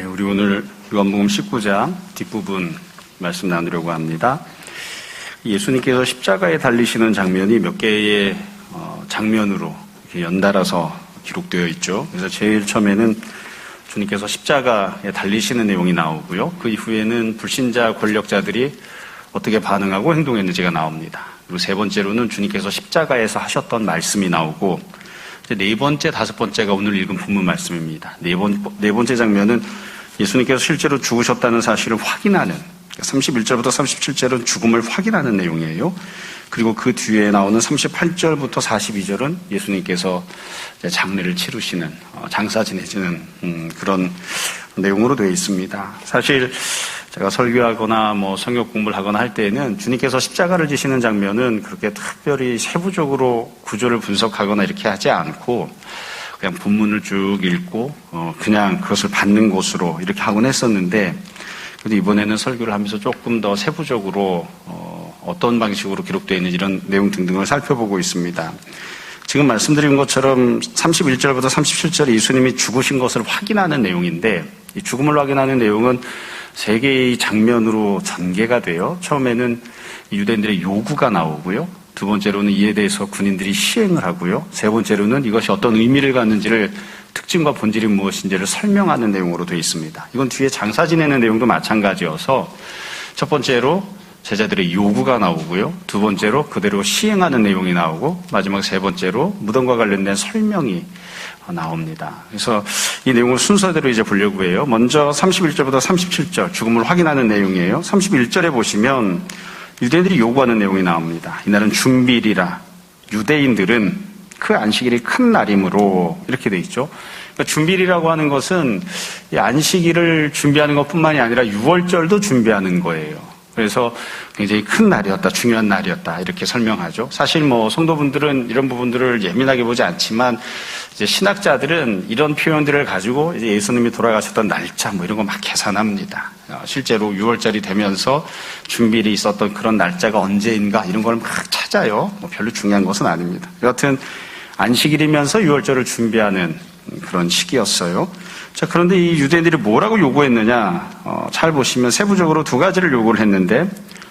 우리 오늘 요한복음 19장 뒷부분 말씀 나누려고 합니다. 예수님께서 십자가에 달리시는 장면이 몇 개의 장면으로 이렇게 연달아서 기록되어 있죠. 그래서 제일 처음에는 주님께서 십자가에 달리시는 내용이 나오고요. 그 이후에는 불신자 권력자들이 어떻게 반응하고 행동했는지가 나옵니다. 그리고 세 번째로는 주님께서 십자가에서 하셨던 말씀이 나오고, 네 번째, 다섯 번째가 오늘 읽은 본문 말씀입니다. 네 번째 장면은 예수님께서 실제로 죽으셨다는 사실을 확인하는, 31절부터 37절은 죽음을 확인하는 내용이에요. 그리고 그 뒤에 나오는 38절부터 42절은 예수님께서 장례를 치르시는, 장사 지내시는 그런 내용으로 되어 있습니다. 사실 제가 설교하거나 성경 공부를 하거나 할 때에는 주님께서 십자가를 지시는 장면은 그렇게 특별히 세부적으로 구조를 분석하거나 이렇게 하지 않고 그냥 본문을 쭉 읽고 그냥 그것을 받는 것으로 이렇게 하곤 했었는데, 그래도 이번에는 설교를 하면서 조금 더 세부적으로 어떤 방식으로 기록되어 있는지 이런 내용 등등을 살펴보고 있습니다. 지금 말씀드린 것처럼 31절부터 37절에 예수님이 죽으신 것을 확인하는 내용인데, 이 죽음을 확인하는 내용은 세 개의 장면으로 전개가 돼요. 처음에는 유대인들의 요구가 나오고요. 두 번째로는 이에 대해서 군인들이 시행을 하고요. 세 번째로는 이것이 어떤 의미를 갖는지를, 특징과 본질이 무엇인지를 설명하는 내용으로 되어 있습니다. 이건 뒤에 장사 지내는 내용도 마찬가지여서 첫 번째로 제자들의 요구가 나오고요. 두 번째로 그대로 시행하는 내용이 나오고, 마지막 세 번째로 무덤과 관련된 설명이 나옵니다. 그래서 이 내용을 순서대로 이제 보려고 해요. 먼저 31절부터 37절 죽음을 확인하는 내용이에요. 31절에 보시면 유대인들이 요구하는 내용이 나옵니다. 이날은 준비일이라 유대인들은 그 안식일이 큰 날이므로, 이렇게 돼 있죠. 그러니까 준비일이라고 하는 것은 이 안식일을 준비하는 것뿐만이 아니라 유월절도 준비하는 거예요. 그래서 굉장히 큰 날이었다, 중요한 날이었다, 이렇게 설명하죠. 사실 성도분들은 이런 부분들을 예민하게 보지 않지만, 이제 신학자들은 이런 표현들을 가지고 이제 예수님이 돌아가셨던 날짜 이런 거 막 계산합니다. 실제로 6월절이 되면서 준비일이 있었던 그런 날짜가 언제인가 이런 걸 막 찾아요. 별로 중요한 것은 아닙니다. 여하튼 안식일이면서 6월절을 준비하는 그런 시기였어요. 자, 그런데 이 유대인들이 뭐라고 요구했느냐? 잘 보시면 세부적으로 두 가지를 요구를 했는데,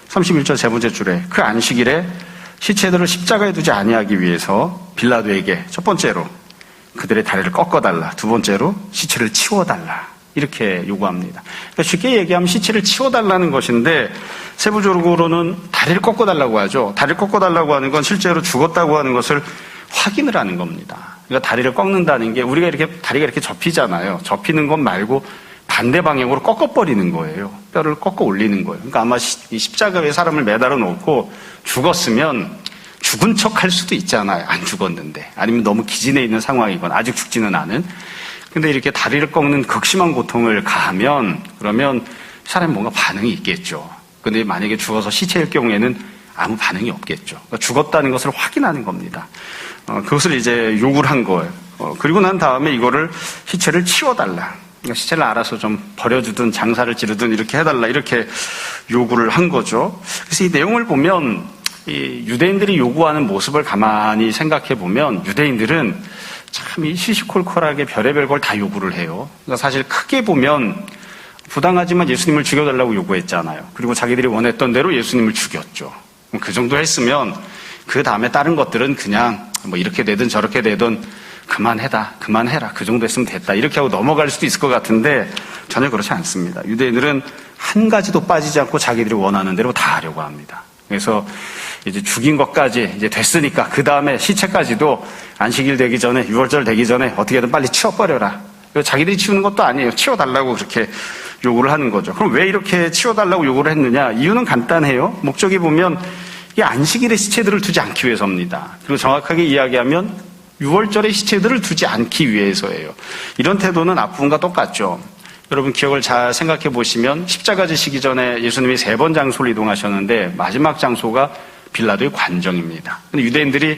31절 세 번째 줄에 그 안식일에 시체들을 십자가에 두지 아니하기 위해서 빌라도에게 첫 번째로 그들의 다리를 꺾어달라, 두 번째로 시체를 치워달라, 이렇게 요구합니다. 그러니까 쉽게 얘기하면 시체를 치워달라는 것인데, 세부적으로는 다리를 꺾어달라고 하죠. 다리를 꺾어달라고 하는 건 실제로 죽었다고 하는 것을 확인을 하는 겁니다. 그러니까 다리를 꺾는다는 게, 우리가 이렇게 다리가 이렇게 접히잖아요. 접히는 것 말고 반대 방향으로 꺾어버리는 거예요. 뼈를 꺾어 올리는 거예요. 그러니까 아마 이 십자가에 사람을 매달아 놓고 죽었으면 죽은 척 할 수도 있잖아요. 안 죽었는데. 아니면 너무 기진해 있는 상황이건 아직 죽지는 않은. 근데 이렇게 다리를 꺾는 극심한 고통을 가하면, 그러면 사람이 뭔가 반응이 있겠죠. 근데 만약에 죽어서 시체일 경우에는 아무 반응이 없겠죠. 그러니까 죽었다는 것을 확인하는 겁니다. 그것을 이제 요구를 한 거예요. 그리고 난 다음에 이거를 시체를 치워달라. 그러니까 시체를 알아서 좀 버려주든 장사를 지르든 이렇게 해달라, 이렇게 요구를 한 거죠. 그래서 이 내용을 보면 이 유대인들이 요구하는 모습을 가만히 생각해 보면 유대인들은 참 이 시시콜콜하게 별의별 걸 다 요구를 해요. 그러니까 사실 크게 보면 부당하지만 예수님을 죽여달라고 요구했잖아요. 그리고 자기들이 원했던 대로 예수님을 죽였죠. 그 정도 했으면 그 다음에 다른 것들은 그냥 이렇게 되든 저렇게 되든 그만해라, 그 정도 했으면 됐다, 이렇게 하고 넘어갈 수도 있을 것 같은데 전혀 그렇지 않습니다. 유대인들은 한 가지도 빠지지 않고 자기들이 원하는 대로 다 하려고 합니다. 그래서 이제 죽인 것까지 이제 됐으니까 그 다음에 시체까지도 안식일 되기 전에, 6월절 되기 전에 어떻게든 빨리 치워버려라. 자기들이 치우는 것도 아니에요. 치워달라고 그렇게 요구를 하는 거죠. 그럼 왜 이렇게 치워달라고 요구를 했느냐? 이유는 간단해요. 목적이 보면 이 안식일에 시체들을 두지 않기 위해서입니다. 그리고 정확하게 이야기하면 6월절에 시체들을 두지 않기 위해서예요. 이런 태도는 앞부분과 똑같죠. 여러분 기억을 잘 생각해 보시면 십자가 지시기 전에 예수님이 3번 장소를 이동하셨는데 마지막 장소가 빌라도의 관정입니다. 근데 유대인들이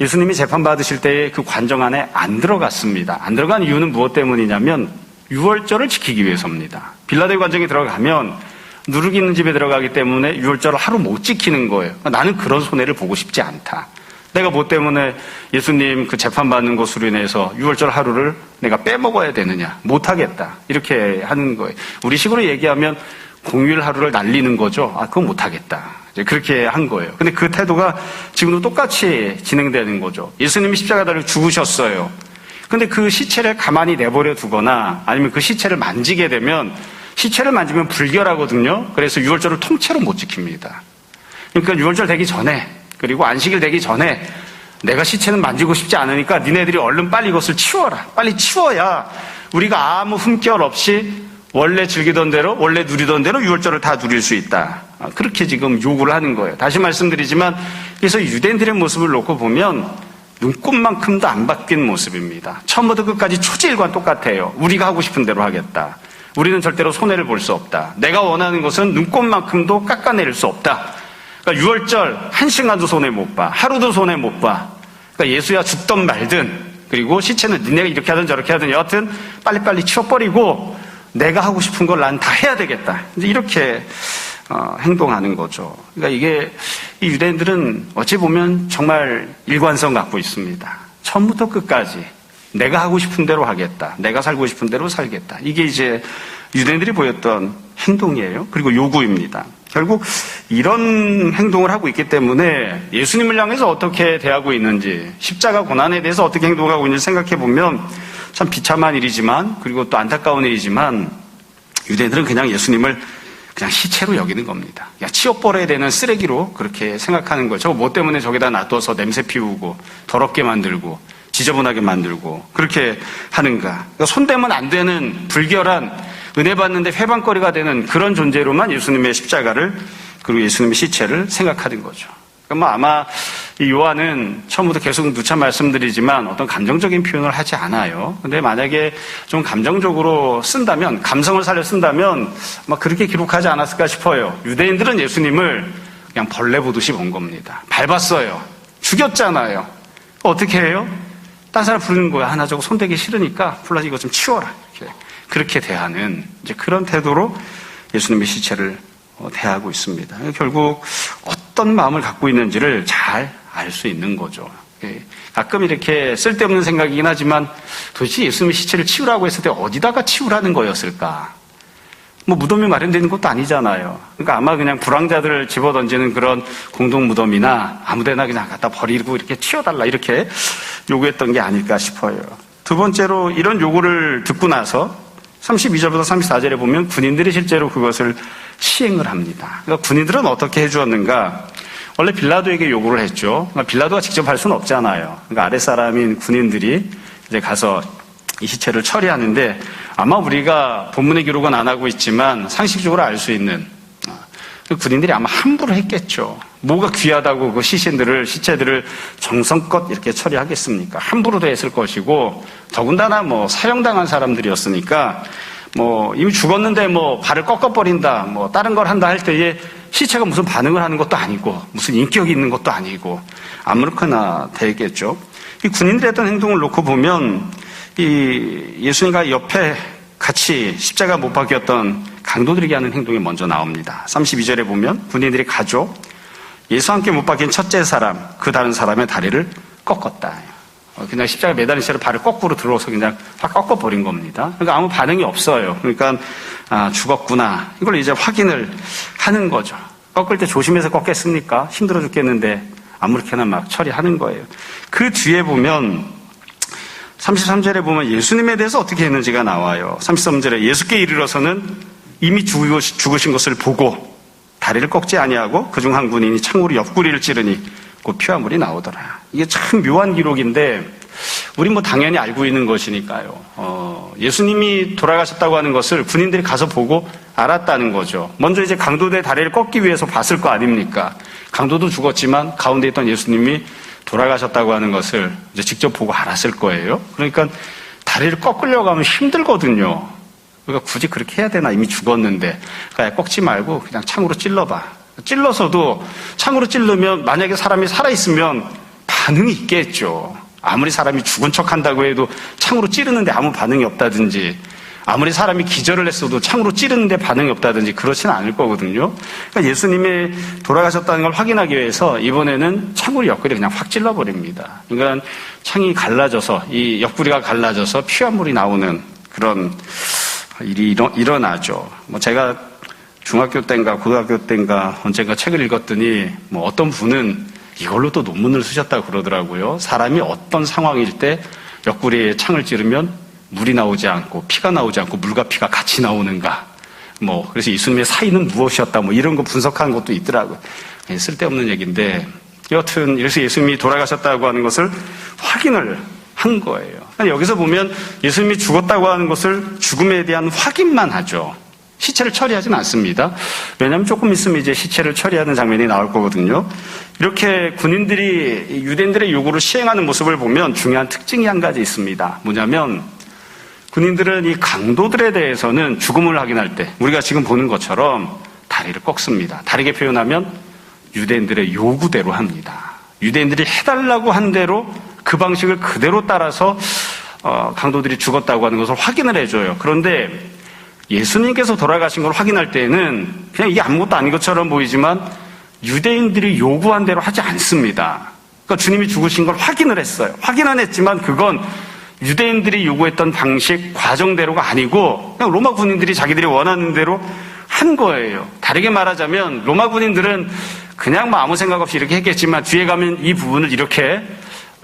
예수님이 재판받으실 때에 그 관정 안에 안 들어갔습니다. 안 들어간 이유는 무엇 때문이냐면 6월절을 지키기 위해서입니다. 빌라도의 관정에 들어가면 누룩이 있는 집에 들어가기 때문에 6월절을 하루 못 지키는 거예요. 나는 그런 손해를 보고 싶지 않다. 내가 뭐 때문에 예수님 그 재판받는 것으로 인해서 유월절 하루를 내가 빼먹어야 되느냐. 못하겠다. 이렇게 하는 거예요. 우리 식으로 얘기하면 공휴일 하루를 날리는 거죠. 그건 못하겠다. 이제 그렇게 한 거예요. 근데 그 태도가 지금도 똑같이 진행되는 거죠. 예수님이 십자가 달려 죽으셨어요. 근데 그 시체를 가만히 내버려 두거나 아니면 그 시체를 만지게 되면 시체를 만지면 불결하거든요. 그래서 유월절을 통째로 못 지킵니다. 그러니까 유월절 되기 전에 그리고 안식일 되기 전에 내가 시체는 만지고 싶지 않으니까 니네들이 얼른 빨리 이것을 치워라. 빨리 치워야 우리가 아무 흠결 없이 원래 즐기던 대로 원래 누리던 대로 유월절을 다 누릴 수 있다. 그렇게 지금 요구를 하는 거예요. 다시 말씀드리지만 그래서 유대인들의 모습을 놓고 보면 눈꼽만큼도 안 바뀐 모습입니다. 처음부터 끝까지 초지일관 똑같아요. 우리가 하고 싶은 대로 하겠다. 우리는 절대로 손해를 볼 수 없다. 내가 원하는 것은 눈꼽만큼도 깎아내릴 수 없다. 그러니까 유월절 한 시간도 손해 못 봐. 하루도 손해 못 봐. 그러니까 예수야 죽던 말든 그리고 시체는 니네가 이렇게 하든 저렇게 하든 여하튼 빨리빨리 치워버리고 내가 하고 싶은 걸 난 다 해야 되겠다. 이제 이렇게 행동하는 거죠. 그러니까 이게 이 유대인들은 어찌 보면 정말 일관성 갖고 있습니다. 처음부터 끝까지 내가 하고 싶은 대로 하겠다. 내가 살고 싶은 대로 살겠다. 이게 이제 유대인들이 보였던 행동이에요. 그리고 요구입니다. 결국 이런 행동을 하고 있기 때문에 예수님을 향해서 어떻게 대하고 있는지 십자가 고난에 대해서 어떻게 행동하고 있는지 생각해 보면 참 비참한 일이지만 그리고 또 안타까운 일이지만 유대인들은 그냥 예수님을 그냥 시체로 여기는 겁니다. 그냥 치워버려야 되는 쓰레기로 그렇게 생각하는 거죠. 뭐 때문에 저기다 놔둬서 냄새 피우고 더럽게 만들고 지저분하게 만들고 그렇게 하는가. 그러니까 손대면 안 되는 불결한 은혜 받는데 회방거리가 되는 그런 존재로만 예수님의 십자가를 그리고 예수님의 시체를 생각하는 거죠. 그러니까 아마 이 요한은 처음부터 계속 누차 말씀드리지만 어떤 감정적인 표현을 하지 않아요. 근데 만약에 좀 감정적으로 쓴다면 감성을 살려 쓴다면 아마 그렇게 기록하지 않았을까 싶어요. 유대인들은 예수님을 그냥 벌레 보듯이 본 겁니다. 밟았어요. 죽였잖아요. 어떻게 해요? 딴 사람 부르는 거야. 하나 저거 손대기 싫으니까 플라지 이거 좀 치워라. 이렇게. 그렇게 대하는 이제 그런 태도로 예수님의 시체를 대하고 있습니다. 결국 어떤 마음을 갖고 있는지를 잘 알 수 있는 거죠. 가끔 이렇게 쓸데없는 생각이긴 하지만 도대체 예수님의 시체를 치우라고 했을 때 어디다가 치우라는 거였을까? 뭐 무덤이 마련되는 것도 아니잖아요. 그러니까 아마 그냥 불황자들을 집어던지는 그런 공동 무덤이나 아무데나 그냥 갖다 버리고 이렇게 치워달라 이렇게 요구했던 게 아닐까 싶어요. 두 번째로 이런 요구를 듣고 나서 32절부터 34절에 보면 군인들이 실제로 그것을 시행을 합니다. 그러니까 군인들은 어떻게 해주었는가? 원래 빌라도에게 요구를 했죠. 그러니까 빌라도가 직접 할 수는 없잖아요. 그러니까 아랫사람인 군인들이 이제 가서 이 시체를 처리하는데 아마 우리가 본문의 기록은 안 하고 있지만 상식적으로 알 수 있는 그 군인들이 아마 함부로 했겠죠. 뭐가 귀하다고 그 시체들을 정성껏 이렇게 처리하겠습니까? 함부로도 했을 것이고 더군다나 뭐 사형당한 사람들이었으니까 뭐 이미 죽었는데 뭐 발을 꺾어버린다 뭐 다른 걸 한다 할 때에 시체가 무슨 반응을 하는 것도 아니고 무슨 인격이 있는 것도 아니고 아무렇거나 되겠죠. 이 군인들의 했던 행동을 놓고 보면 이 예수님과 옆에 같이 십자가 못 박혔던 강도들에게 하는 행동이 먼저 나옵니다. 32절에 보면 군인들이 가족, 예수와 함께 못 박힌 첫째 사람, 그 다른 사람의 다리를 꺾었다. 그냥 십자가 매달린 채로 발을 거꾸로 들어서 그냥 확 꺾어버린 겁니다. 그러니까 아무 반응이 없어요. 그러니까 죽었구나. 이걸 이제 확인을 하는 거죠. 꺾을 때 조심해서 꺾겠습니까? 힘들어 죽겠는데 아무렇게나 막 처리하는 거예요. 그 뒤에 보면 33절에 보면 예수님에 대해서 어떻게 했는지가 나와요. 33절에 예수께 이르러서는 이미 죽으신 것을 보고 다리를 꺾지 아니하고 그중 한 군인이 창으로 옆구리를 찌르니 그 피화물이 나오더라. 이게 참 묘한 기록인데 우리 뭐 당연히 알고 있는 것이니까요. 예수님이 돌아가셨다고 하는 것을 군인들이 가서 보고 알았다는 거죠. 먼저 이제 강도들의 다리를 꺾기 위해서 봤을 거 아닙니까? 강도도 죽었지만 가운데 있던 예수님이 돌아가셨다고 하는 것을 이제 직접 보고 알았을 거예요. 그러니까 다리를 꺾으려고 하면 힘들거든요. 그러니까 굳이 그렇게 해야 되나? 이미 죽었는데. 그러니까 꺾지 말고 그냥 창으로 찔러봐. 찔러서도 창으로 찌르면 만약에 사람이 살아있으면 반응이 있겠죠. 아무리 사람이 죽은 척 한다고 해도 창으로 찌르는데 아무 반응이 없다든지 아무리 사람이 기절을 했어도 창으로 찌르는데 반응이 없다든지 그렇지는 않을 거거든요. 그러니까 예수님이 돌아가셨다는 걸 확인하기 위해서 이번에는 창으로 옆구리 그냥 확 찔러버립니다. 그러니까 창이 갈라져서 이 옆구리가 갈라져서 피와 물이 나오는 그런 일이 일어나죠. 제가 중학교 때인가 고등학교 때인가 언젠가 책을 읽었더니 어떤 분은 이걸로 또 논문을 쓰셨다고 그러더라고요. 사람이 어떤 상황일 때 옆구리에 창을 찌르면 물이 나오지 않고 피가 나오지 않고 물과 피가 같이 나오는가. 그래서 예수님의 사인은 무엇이었다. 이런 거 분석하는 것도 있더라고요. 쓸데없는 얘기인데 여튼 그래서 예수님이 돌아가셨다고 하는 것을 확인을 한 거예요. 여기서 보면 예수님이 죽었다고 하는 것을 죽음에 대한 확인만 하죠. 시체를 처리하지는 않습니다. 왜냐하면 조금 있으면 이제 시체를 처리하는 장면이 나올 거거든요. 이렇게 군인들이 유대인들의 요구를 시행하는 모습을 보면 중요한 특징이 한 가지 있습니다. 뭐냐면 군인들은 이 강도들에 대해서는 죽음을 확인할 때 우리가 지금 보는 것처럼 다리를 꺾습니다. 다르게 표현하면 유대인들의 요구대로 합니다. 유대인들이 해달라고 한 대로 그 방식을 그대로 따라서 강도들이 죽었다고 하는 것을 확인을 해줘요. 그런데 예수님께서 돌아가신 걸 확인할 때는 그냥 이게 아무것도 아닌 것처럼 보이지만 유대인들이 요구한 대로 하지 않습니다. 그러니까 주님이 죽으신 걸 확인을 했어요. 확인은 했지만 그건 유대인들이 요구했던 방식, 과정대로가 아니고 그냥 로마 군인들이 자기들이 원하는 대로 한 거예요. 다르게 말하자면 로마 군인들은 그냥 아무 생각 없이 이렇게 했겠지만 뒤에 가면 이 부분을 이렇게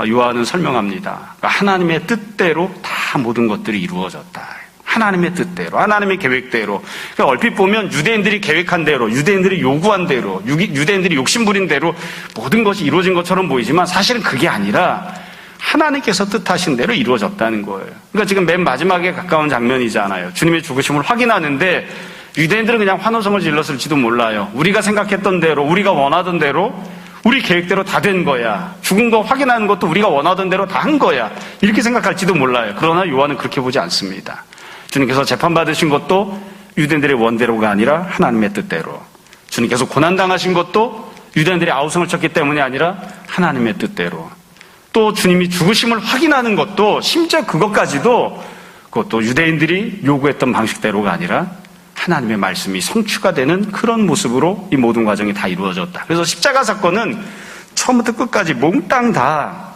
요한은 설명합니다. 그러니까 하나님의 뜻대로 다 모든 것들이 이루어졌다. 하나님의 뜻대로, 하나님의 계획대로. 그러니까 얼핏 보면 유대인들이 계획한 대로, 유대인들이 요구한 대로, 유대인들이 욕심부린 대로 모든 것이 이루어진 것처럼 보이지만 사실은 그게 아니라 하나님께서 뜻하신 대로 이루어졌다는 거예요. 그러니까 지금 맨 마지막에 가까운 장면이잖아요. 주님의 죽으심을 확인하는데 유대인들은 그냥 환호성을 질렀을지도 몰라요. 우리가 생각했던 대로, 우리가 원하던 대로, 우리 계획대로 다 된 거야. 죽은 거 확인하는 것도 우리가 원하던 대로 다 한 거야. 이렇게 생각할지도 몰라요. 그러나 요한은 그렇게 보지 않습니다. 주님께서 재판받으신 것도 유대인들의 원대로가 아니라 하나님의 뜻대로. 주님께서 고난당하신 것도 유대인들이 아우성을 쳤기 때문이 아니라 하나님의 뜻대로. 또 주님이 죽으심을 확인하는 것도 심지어 그것까지도 그것도 유대인들이 요구했던 방식대로가 아니라 하나님의 말씀이 성취가 되는 그런 모습으로 이 모든 과정이 다 이루어졌다. 그래서 십자가 사건은 처음부터 끝까지 몽땅 다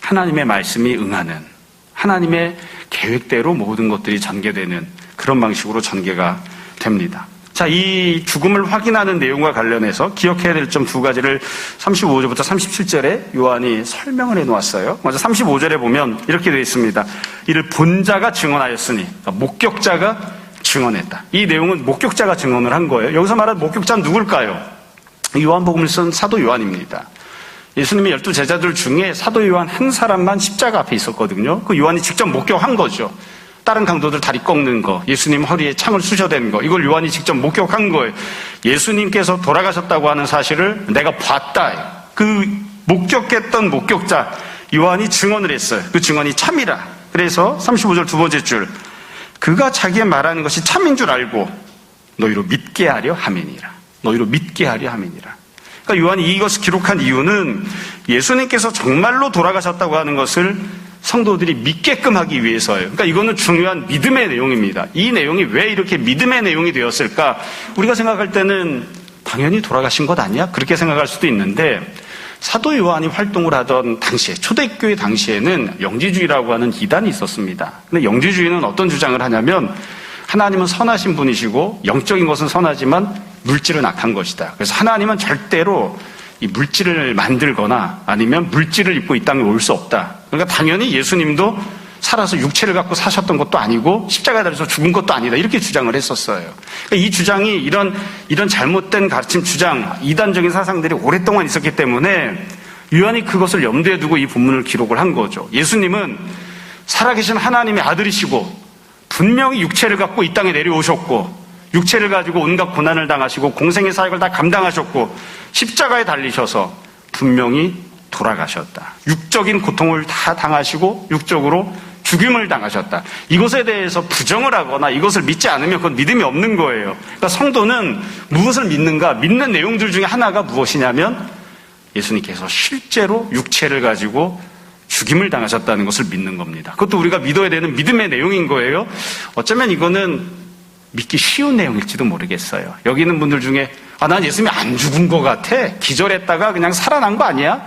하나님의 말씀이 응하는 하나님의 계획대로 모든 것들이 전개되는 그런 방식으로 전개가 됩니다. 자, 이 죽음을 확인하는 내용과 관련해서 기억해야 될 점 두 가지를 35절부터 37절에 요한이 설명을 해놓았어요. 먼저 35절에 보면 이렇게 되어 있습니다. 이를 본 자가 증언하였으니, 그러니까 목격자가 증언했다. 이 내용은 목격자가 증언을 한 거예요. 여기서 말하는 목격자는 누굴까요? 요한복음을 쓴 사도 요한입니다. 예수님의 12제자들 중에 사도 요한 한 사람만 십자가 앞에 있었거든요. 그 요한이 직접 목격한 거죠. 다른 강도들 다리 꺾는 거, 예수님 허리에 창을 쑤셔댄 거, 이걸 요한이 직접 목격한 거예요. 예수님께서 돌아가셨다고 하는 사실을 내가 봤다. 그 목격했던 목격자 요한이 증언을 했어요. 그 증언이 참이라. 그래서 35절 두 번째 줄, 그가 자기의 말하는 것이 참인 줄 알고 너희로 믿게 하려 함이니라. 너희로 믿게 하려 함이니라. 그러니까 요한이 이것을 기록한 이유는 예수님께서 정말로 돌아가셨다고 하는 것을 성도들이 믿게끔 하기 위해서예요. 그러니까 이거는 중요한 믿음의 내용입니다. 이 내용이 왜 이렇게 믿음의 내용이 되었을까? 우리가 생각할 때는 당연히 돌아가신 것 아니야? 그렇게 생각할 수도 있는데 사도 요한이 활동을 하던 당시에, 초대교회 당시에는 영지주의라고 하는 이단이 있었습니다. 근데 영지주의는 어떤 주장을 하냐면 하나님은 선하신 분이시고 영적인 것은 선하지만 물질은 악한 것이다. 그래서 하나님은 절대로 이 물질을 만들거나 아니면 물질을 입고 이 땅에 올 수 없다. 그러니까 당연히 예수님도 살아서 육체를 갖고 사셨던 것도 아니고 십자가에 달려서 죽은 것도 아니다. 이렇게 주장을 했었어요. 그러니까 이 주장이 이런 잘못된 가르침 주장, 이단적인 사상들이 오랫동안 있었기 때문에 요한이 그것을 염두에 두고 이 본문을 기록을 한 거죠. 예수님은 살아계신 하나님의 아들이시고 분명히 육체를 갖고 이 땅에 내려오셨고 육체를 가지고 온갖 고난을 당하시고 공생의 사역을 다 감당하셨고 십자가에 달리셔서 분명히 돌아가셨다. 육적인 고통을 다 당하시고 육적으로 죽임을 당하셨다. 이것에 대해서 부정을 하거나 이것을 믿지 않으면 그건 믿음이 없는 거예요. 그러니까 성도는 무엇을 믿는가? 믿는 내용들 중에 하나가 무엇이냐면 예수님께서 실제로 육체를 가지고 죽임을 당하셨다는 것을 믿는 겁니다. 그것도 우리가 믿어야 되는 믿음의 내용인 거예요. 어쩌면 이거는 믿기 쉬운 내용일지도 모르겠어요. 여기 있는 분들 중에 난 예수님이 안 죽은 것 같아. 기절했다가 그냥 살아난 거 아니야?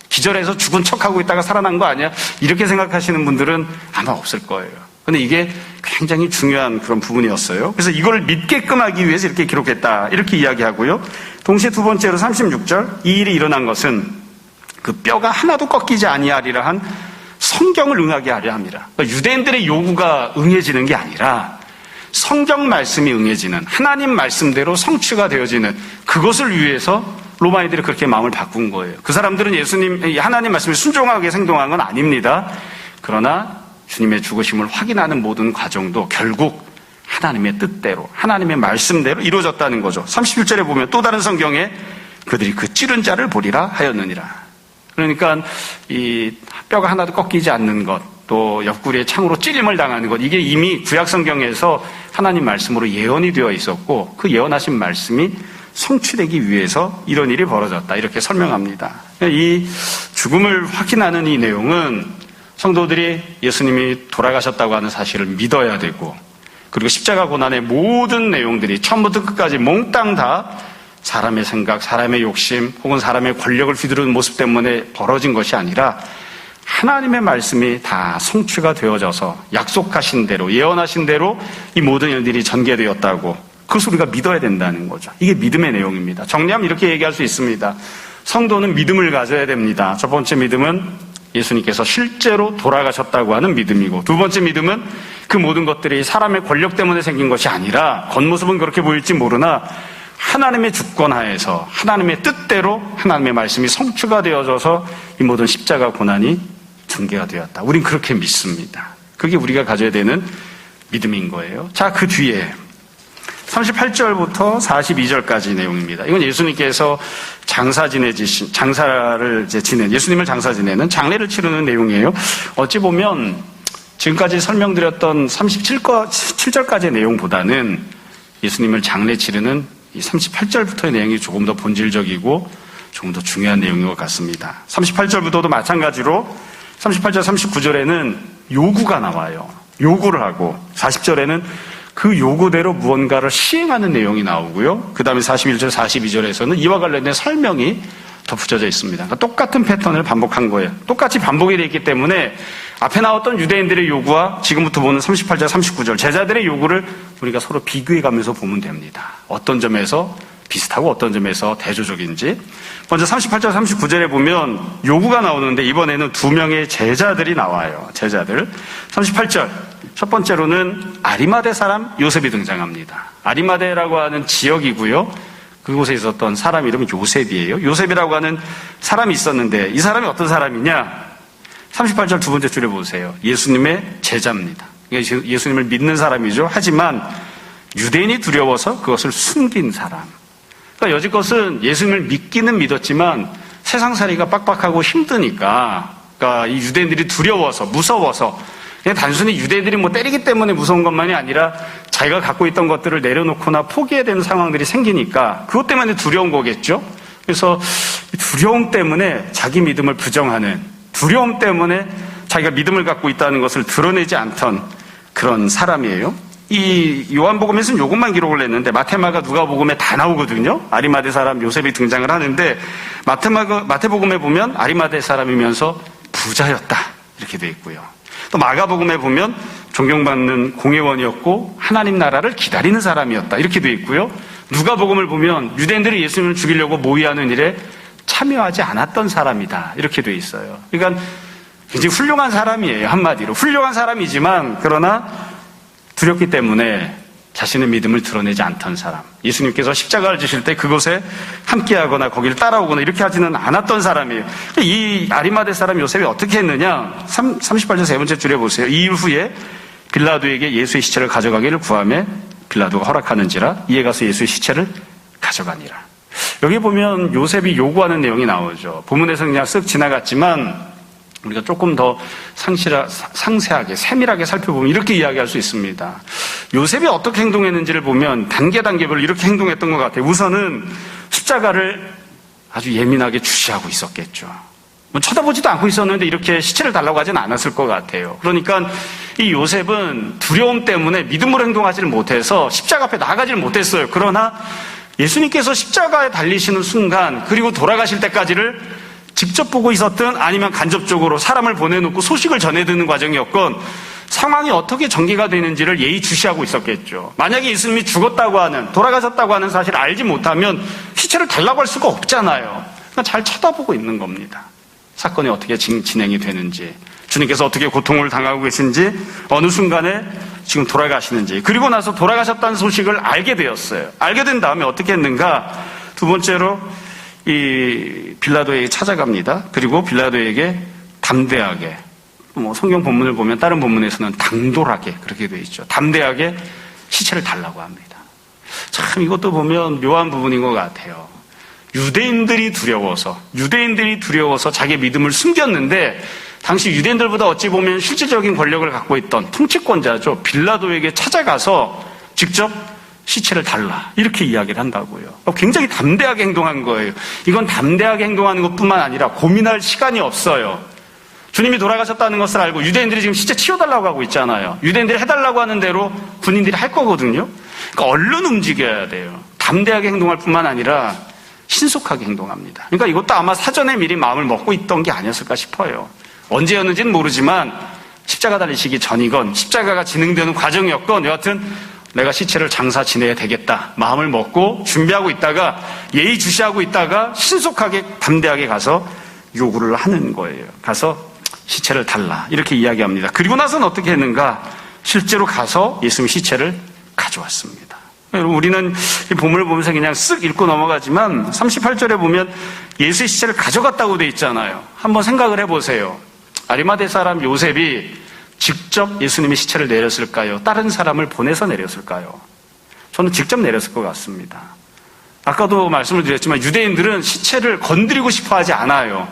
기절해서 죽은 척하고 있다가 살아난 거 아니야? 이렇게 생각하시는 분들은 아마 없을 거예요. 근데 이게 굉장히 중요한 그런 부분이었어요. 그래서 이걸 믿게끔 하기 위해서 이렇게 기록했다. 이렇게 이야기하고요. 동시에 두 번째로 36절, 이 일이 일어난 것은 그 뼈가 하나도 꺾이지 아니하리라 한 성경을 응하게 하려 함이라. 그러니까 유대인들의 요구가 응해지는 게 아니라 성경 말씀이 응해지는, 하나님 말씀대로 성취가 되어지는 그것을 위해서 로마인들이 그렇게 마음을 바꾼 거예요. 그 사람들은 하나님 말씀에 순종하게 행동한 건 아닙니다. 그러나 주님의 죽으심을 확인하는 모든 과정도 결국 하나님의 뜻대로, 하나님의 말씀대로 이루어졌다는 거죠. 31절에 보면 또 다른 성경에 그들이 그 찌른 자를 보리라 하였느니라. 그러니까 이 뼈가 하나도 꺾이지 않는 것, 또 옆구리에 창으로 찔림을 당하는 것, 이게 이미 구약 성경에서 하나님 말씀으로 예언이 되어 있었고 그 예언하신 말씀이 성취되기 위해서 이런 일이 벌어졌다. 이렇게 설명합니다. 이 죽음을 확인하는 이 내용은 성도들이 예수님이 돌아가셨다고 하는 사실을 믿어야 되고, 그리고 십자가 고난의 모든 내용들이 처음부터 끝까지 몽땅 다 사람의 생각, 사람의 욕심 혹은 사람의 권력을 휘두르는 모습 때문에 벌어진 것이 아니라 하나님의 말씀이 다 성취가 되어져서 약속하신 대로, 예언하신 대로 이 모든 일들이 전개되었다고, 그것을 우리가 믿어야 된다는 거죠. 이게 믿음의 내용입니다. 정리하면 이렇게 얘기할 수 있습니다. 성도는 믿음을 가져야 됩니다. 첫 번째 믿음은 예수님께서 실제로 돌아가셨다고 하는 믿음이고, 두 번째 믿음은 그 모든 것들이 사람의 권력 때문에 생긴 것이 아니라 겉모습은 그렇게 보일지 모르나 하나님의 주권하에서 하나님의 뜻대로 하나님의 말씀이 성취가 되어져서 이 모든 십자가 고난이 전개가 되었다. 우린 그렇게 믿습니다. 그게 우리가 가져야 되는 믿음인 거예요. 자, 그 뒤에 38절부터 42절까지 내용입니다. 이건 예수님께서 장사를 지낸, 예수님을 장사 지내는 장례를 치르는 내용이에요. 어찌 보면 지금까지 설명드렸던 37절까지의 내용보다는 예수님을 장례 치르는 이 38절부터의 내용이 조금 더 본질적이고 조금 더 중요한 내용인 것 같습니다. 38절부터도 마찬가지로 38절, 39절에는 요구가 나와요. 요구를 하고 40절에는 그 요구대로 무언가를 시행하는 내용이 나오고요. 그 다음에 41절, 42절에서는 이와 관련된 설명이 덧붙여져 있습니다. 그러니까 똑같은 패턴을 반복한 거예요. 똑같이 반복이 되어 있기 때문에 앞에 나왔던 유대인들의 요구와 지금부터 보는 38절, 39절 제자들의 요구를 우리가 서로 비교해 가면서 보면 됩니다. 어떤 점에서 비슷하고 어떤 점에서 대조적인지. 먼저 38절, 39절에 보면 요구가 나오는데 이번에는 두 명의 제자들이 나와요. 제자들. 38절. 첫 번째로는 아리마대 사람 요셉이 등장합니다. 아리마대라고 하는 지역이고요. 그곳에 있었던 사람 이름은 요셉이에요. 요셉이라고 하는 사람이 있었는데 이 사람이 어떤 사람이냐? 38절 두 번째 줄에 보세요. 예수님의 제자입니다. 예수님을 믿는 사람이죠. 하지만 유대인이 두려워서 그것을 숨긴 사람. 그러니까 여지껏은 예수님을 믿기는 믿었지만 세상살이가 빡빡하고 힘드니까, 그러니까 이 유대인들이 두려워서, 무서워서, 그냥 단순히 유대인들이 때리기 때문에 무서운 것만이 아니라 자기가 갖고 있던 것들을 내려놓거나 포기해야 되는 상황들이 생기니까 그것 때문에 두려운 거겠죠. 그래서 두려움 때문에 자기 믿음을 부정하는, 두려움 때문에 자기가 믿음을 갖고 있다는 것을 드러내지 않던 그런 사람이에요. 이 요한복음에서는 이것만 기록을 했는데 마태마가 누가복음에 다 나오거든요. 아리마대 사람 요셉이 등장을 하는데 마태복음에 보면 아리마대 사람이면서 부자였다 이렇게 돼 있고요. 또 마가복음에 보면 존경받는 공회원이었고 하나님 나라를 기다리는 사람이었다 이렇게 돼 있고요. 누가복음을 보면 유대인들이 예수님을 죽이려고 모의하는 일에 참여하지 않았던 사람이다 이렇게 돼 있어요. 그러니까 굉장히 훌륭한 사람이에요. 한마디로 훌륭한 사람이지만 그러나 두렵기 때문에 자신의 믿음을 드러내지 않던 사람. 예수님께서 십자가를 지실 때 그곳에 함께하거나 거기를 따라오거나 이렇게 하지는 않았던 사람이에요. 이 아리마대 사람 요셉이 어떻게 했느냐? 38절 세 번째 줄에 보세요. 이 일 후에 빌라도에게 예수의 시체를 가져가기를 구하매 빌라도가 허락하는지라 이에 가서 예수의 시체를 가져가니라. 여기 보면 요셉이 요구하는 내용이 나오죠. 본문에서 그냥 쓱 지나갔지만 우리가 조금 더 상세하게, 세밀하게 살펴보면 이렇게 이야기할 수 있습니다. 요셉이 어떻게 행동했는지를 보면 단계별로 이렇게 행동했던 것 같아요. 우선은 십자가를 아주 예민하게 주시하고 있었겠죠. 뭐 쳐다보지도 않고 있었는데 이렇게 시체를 달라고 하지는 않았을 것 같아요. 그러니까 이 요셉은 두려움 때문에 믿음으로 행동하지를 못해서 십자가 앞에 나아가지를 못했어요. 그러나 예수님께서 십자가에 달리시는 순간 그리고 돌아가실 때까지를 직접 보고 있었든 아니면 간접적으로 사람을 보내놓고 소식을 전해드는 과정이었건 상황이 어떻게 전개가 되는지를 예의주시하고 있었겠죠. 만약에 예수님이 죽었다고 하는, 돌아가셨다고 하는 사실을 알지 못하면 시체를 달라고 할 수가 없잖아요. 그러니까 잘 쳐다보고 있는 겁니다. 사건이 어떻게 진행이 되는지, 주님께서 어떻게 고통을 당하고 계신지, 어느 순간에 지금 돌아가시는지, 그리고 나서 돌아가셨다는 소식을 알게 되었어요. 알게 된 다음에 어떻게 했는가? 두 번째로 이 빌라도에게 찾아갑니다. 그리고 빌라도에게 담대하게, 뭐 성경 본문을 보면 다른 본문에서는 당돌하게 그렇게 되어 있죠. 담대하게 시체를 달라고 합니다. 참 이것도 보면 묘한 부분인 것 같아요. 유대인들이 두려워서 자기의 믿음을 숨겼는데 당시 유대인들보다 어찌 보면 실질적인 권력을 갖고 있던 통치권자죠. 빌라도에게 찾아가서 직접 시체를 달라 이렇게 이야기를 한다고요. 굉장히 담대하게 행동한 거예요. 이건 담대하게 행동하는 것뿐만 아니라 고민할 시간이 없어요. 주님이 돌아가셨다는 것을 알고 유대인들이 지금 시체 치워달라고 하고 있잖아요. 유대인들이 해달라고 하는 대로 군인들이 할 거거든요. 그러니까 얼른 움직여야 돼요. 담대하게 행동할 뿐만 아니라 신속하게 행동합니다. 그러니까 이것도 아마 사전에 미리 마음을 먹고 있던 게 아니었을까 싶어요. 언제였는지는 모르지만 십자가 달리시기 전이건 십자가가 진행되는 과정이었건 여하튼 내가 시체를 장사 지내야 되겠다 마음을 먹고 준비하고 있다가 예의주시하고 있다가 신속하게 담대하게 가서 요구를 하는 거예요. 가서 시체를 달라 이렇게 이야기합니다. 그리고 나서는 어떻게 했는가? 실제로 가서 예수님 시체를 가져왔습니다. 여러분 우리는 이 본문을 보면서 그냥 쓱 읽고 넘어가지만 38절에 보면 예수의 시체를 가져갔다고 돼 있잖아요. 한번 생각을 해보세요. 아리마대 사람 요셉이 직접 예수님의 시체를 내렸을까요? 다른 사람을 보내서 내렸을까요? 저는 직접 내렸을 것 같습니다. 아까도 말씀을 드렸지만 유대인들은 시체를 건드리고 싶어 하지 않아요.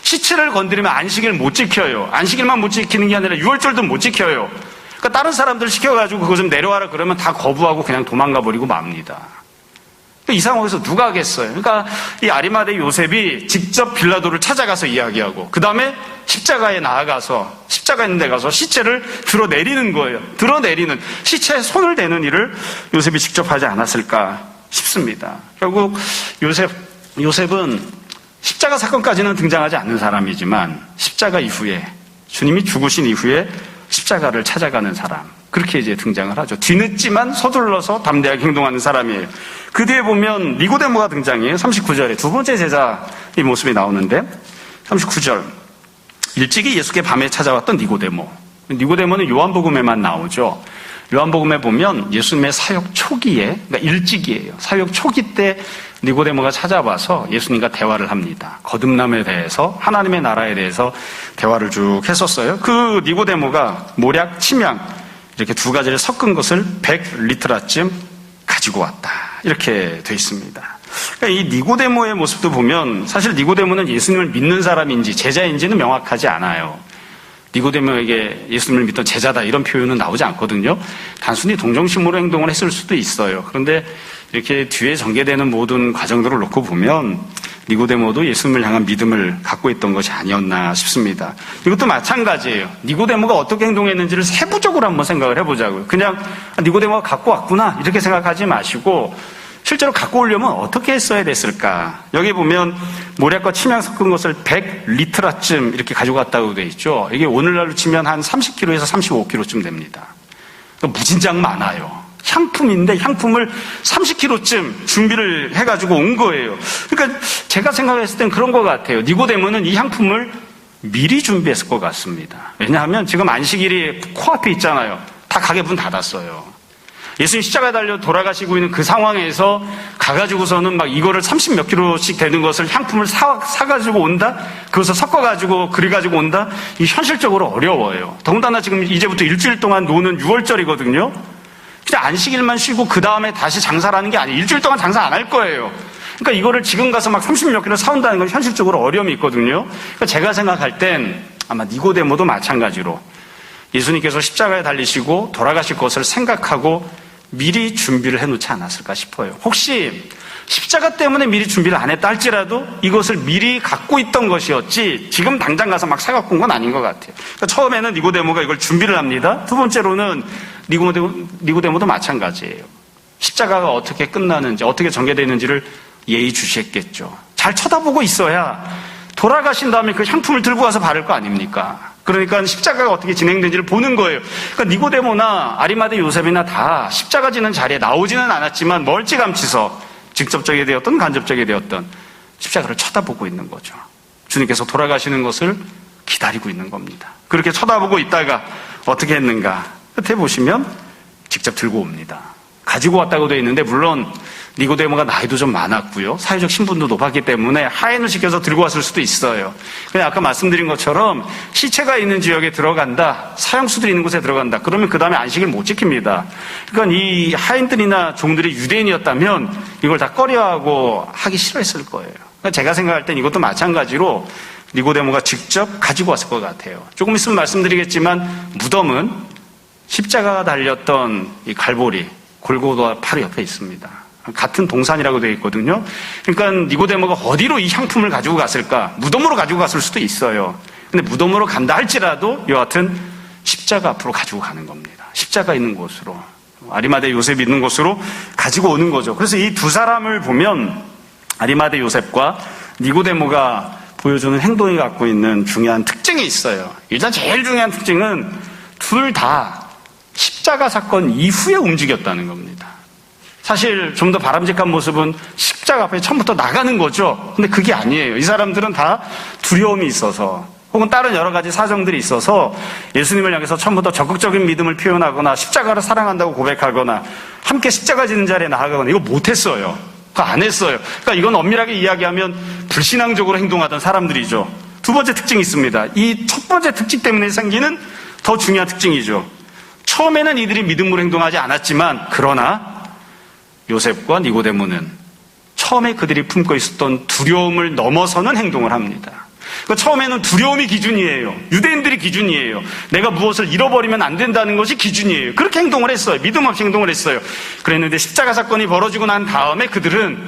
시체를 건드리면 안식일 못 지켜요. 안식일만 못 지키는 게 아니라 유월절도 못 지켜요. 그러니까 다른 사람들 시켜가지고 그거 좀 내려와라 그러면 다 거부하고 그냥 도망가 버리고 맙니다. 이 상황에서 누가 하겠어요? 그러니까 이 아리마대 요셉이 직접 빌라도를 찾아가서 이야기하고 그 다음에 십자가에 나아가서 십자가 있는 데 가서 시체를 들어내리는 거예요. 들어내리는 시체에 손을 대는 일을 요셉이 직접 하지 않았을까 싶습니다. 결국 요셉은 십자가 사건까지는 등장하지 않는 사람이지만 십자가 이후에 주님이 죽으신 이후에 십자가를 찾아가는 사람 그렇게 이제 등장을 하죠. 뒤늦지만 서둘러서 담대하게 행동하는 사람이에요. 그 뒤에 보면 니고데모가 등장해요. 39절에 두 번째 제자의 모습이 나오는데 39절 일찍이 예수께 밤에 찾아왔던 니고데모는 요한복음에만 나오죠. 요한복음에 보면 예수님의 사역 초기에 그러니까 일찍이에요. 사역 초기 때 니고데모가 찾아와서 예수님과 대화를 합니다. 거듭남에 대해서 하나님의 나라에 대해서 대화를 쭉 했었어요. 그 니고데모가 모략, 침향 이렇게 두 가지를 섞은 것을 100리트라쯤 가지고 왔다. 이렇게 돼 있습니다. 그러니까 이 니고데모의 모습도 보면 사실 니고데모는 예수님을 믿는 사람인지 제자인지는 명확하지 않아요. 니고데모에게 예수님을 믿던 제자다 이런 표현은 나오지 않거든요. 단순히 동정심으로 행동을 했을 수도 있어요. 그런데 이렇게 뒤에 전개되는 모든 과정들을 놓고 보면 니고데모도 예수님을 향한 믿음을 갖고 있던 것이 아니었나 싶습니다. 이것도 마찬가지예요. 니고데모가 어떻게 행동했는지를 세부적으로 한번 생각을 해보자고요. 그냥 니고데모가 갖고 왔구나 이렇게 생각하지 마시고 실제로 갖고 오려면 어떻게 했어야 됐을까? 여기 보면 모략과 침향 섞은 것을 100리트라쯤 이렇게 가져갔다고 돼 있죠. 이게 오늘날로 치면 한 30kg에서 35kg쯤 됩니다. 무진장 많아요. 향품인데 향품을 30kg쯤 준비를 해가지고 온 거예요. 그러니까 제가 생각했을 땐 그런 것 같아요. 니고데모는 이 향품을 미리 준비했을 것 같습니다. 왜냐하면 지금 안식일이 코앞에 있잖아요. 다 가게 문 닫았어요. 예수님 십자가에 달려 돌아가시고 있는 그 상황에서 가가지고서는 막 이거를 30몇 킬로씩 되는 것을 향품을 사가지고 온다? 그것을 섞어가지고 그래가지고 온다? 이 현실적으로 어려워요. 더군다나 지금 이제부터 일주일 동안 노는 6월절이거든요. 그냥 안식일만 쉬고 그 다음에 다시 장사를 하는 게 아니에요. 일주일 동안 장사 안 할 거예요. 그러니까 이거를 지금 가서 막 30몇 킬로 사온다는 건 현실적으로 어려움이 있거든요. 그러니까 제가 생각할 땐 아마 니고데모도 마찬가지로 예수님께서 십자가에 달리시고 돌아가실 것을 생각하고 미리 준비를 해놓지 않았을까 싶어요. 혹시 십자가 때문에 미리 준비를 안 했다 할지라도 이것을 미리 갖고 있던 것이었지 지금 당장 가서 막 사갖고 온 건 아닌 것 같아요. 그러니까 처음에는 니고데모가 이걸 준비를 합니다. 두 번째로는 니고데모도 마찬가지예요. 십자가가 어떻게 끝나는지 어떻게 전개되는지를 예의주시했겠죠. 잘 쳐다보고 있어야 돌아가신 다음에 그 향품을 들고 와서 바를 거 아닙니까? 그러니까 십자가가 어떻게 진행되는지를 보는 거예요. 그러니까 니고데모나 아리마대 요셉이나 다 십자가 지는 자리에 나오지는 않았지만 멀찌감치서 직접적이 되었던 간접적이 되었던 십자가를 쳐다보고 있는 거죠. 주님께서 돌아가시는 것을 기다리고 있는 겁니다. 그렇게 쳐다보고 있다가 어떻게 했는가? 끝에 보시면 직접 들고 옵니다. 가지고 왔다고 되어 있는데 물론 니고데모가 나이도 좀 많았고요. 사회적 신분도 높았기 때문에 하인을 시켜서 들고 왔을 수도 있어요. 근데 아까 말씀드린 것처럼 시체가 있는 지역에 들어간다. 사형수들이 있는 곳에 들어간다. 그러면 그 다음에 안식을 못 지킵니다. 그러니까 이 하인들이나 종들이 유대인이었다면 이걸 다 꺼려하고 하기 싫어했을 거예요. 그러니까 제가 생각할 땐 이것도 마찬가지로 니고데모가 직접 가지고 왔을 것 같아요. 조금 있으면 말씀드리겠지만 무덤은 십자가가 달렸던 이 갈보리, 골고다 바로 옆에 있습니다. 같은 동산이라고 되어 있거든요. 그러니까 니고데모가 어디로 이 향품을 가지고 갔을까? 무덤으로 가지고 갔을 수도 있어요. 근데 무덤으로 간다 할지라도 여하튼 십자가 앞으로 가지고 가는 겁니다. 십자가 있는 곳으로, 아리마대 요셉이 있는 곳으로 가지고 오는 거죠. 그래서 이 두 사람을 보면 아리마대 요셉과 니고데모가 보여주는 행동이 갖고 있는 중요한 특징이 있어요. 일단 제일 중요한 특징은 둘 다 십자가 사건 이후에 움직였다는 겁니다. 사실 좀 더 바람직한 모습은 십자가 앞에 처음부터 나가는 거죠. 근데 그게 아니에요. 이 사람들은 다 두려움이 있어서 혹은 다른 여러 가지 사정들이 있어서 예수님을 향해서 처음부터 적극적인 믿음을 표현하거나 십자가를 사랑한다고 고백하거나 함께 십자가 지는 자리에 나아가거나 이거 못했어요. 그거 안 했어요. 그러니까 이건 엄밀하게 이야기하면 불신앙적으로 행동하던 사람들이죠. 두 번째 특징이 있습니다. 이 첫 번째 특징 때문에 생기는 더 중요한 특징이죠. 처음에는 이들이 믿음으로 행동하지 않았지만 그러나 요셉과 니고데모는 처음에 그들이 품고 있었던 두려움을 넘어서는 행동을 합니다. 그러니까 처음에는 두려움이 기준이에요. 유대인들이 기준이에요. 내가 무엇을 잃어버리면 안 된다는 것이 기준이에요. 그렇게 행동을 했어요. 믿음 없이 행동을 했어요. 그랬는데 십자가 사건이 벌어지고 난 다음에 그들은